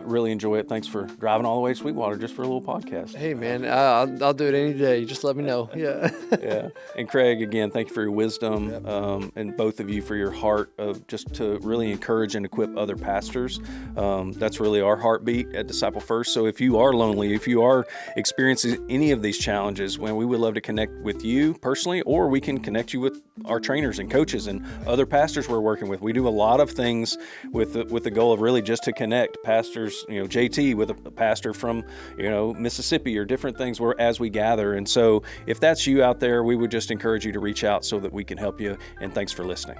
Really enjoy it. Thanks for driving all the way to Sweetwater just for a little podcast. Hey, man, I'll do it any day. Just let me know. Yeah. Yeah. And Craig, again, thank you for your wisdom, and both of you for your heart of just to really encourage and equip other pastors. That's really our heartbeat at Disciple First. So if you are lonely, if you are experiencing any of these challenges, we would love to connect with you personally, or we can connect you with our trainers and coaches and other pastors we're working with. We do a lot of things with the goal of really just to connect pastors, JT with a pastor from, Mississippi, or different things as we gather. And so if that's you out there, we would just encourage you to reach out so that we can help you. And thanks for listening.